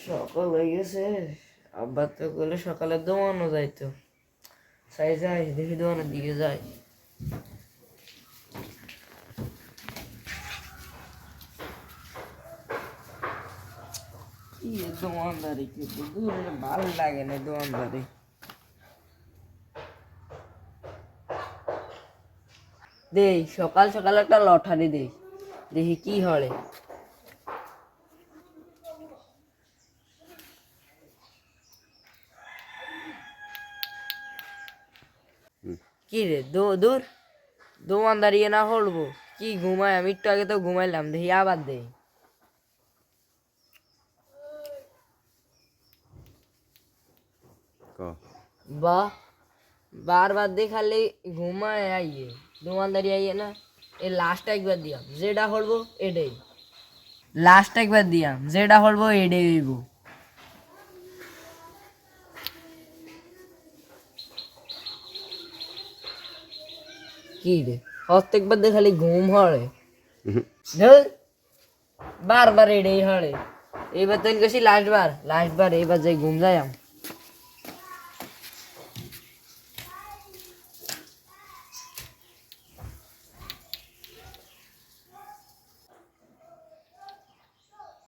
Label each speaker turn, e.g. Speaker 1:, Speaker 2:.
Speaker 1: সকাল হয়ে গেছে। আব্বা তো বলে সকালে দোয়ানো যাইতো, চাই যাই দেখি দোয়ানোর দিকে যাই। কি দোয়ানদারি কিন্তু ভালো লাগে না দোয়ানদারি। দেই সকাল সকাল একটা লটারি দেই, দেখি কি হলে। কি রে দূর দোয়ান দাঁড়িয়ে না হলবো কি ঘুমাই, আমি একটু আগে তো ঘুমাইলাম, দেখি আবার দেই। বাহ, বারবার দেখালে ঘুমায় আইয়ে দোয়ান দাঁড়িয়ে আইয়ে না। এই লাস্ট একবার দিয়াম যেটা হলবো এটাই, লাস্ট একবার দিয়াম যেটা হলবো এটাই হইব। কি রে প্রত্যেকবার দেখালি ঘুম হরে, বারবার এটাই হরে। এইবার তো গেছি লাস্ট বার এইবার যাই ঘুম যাই।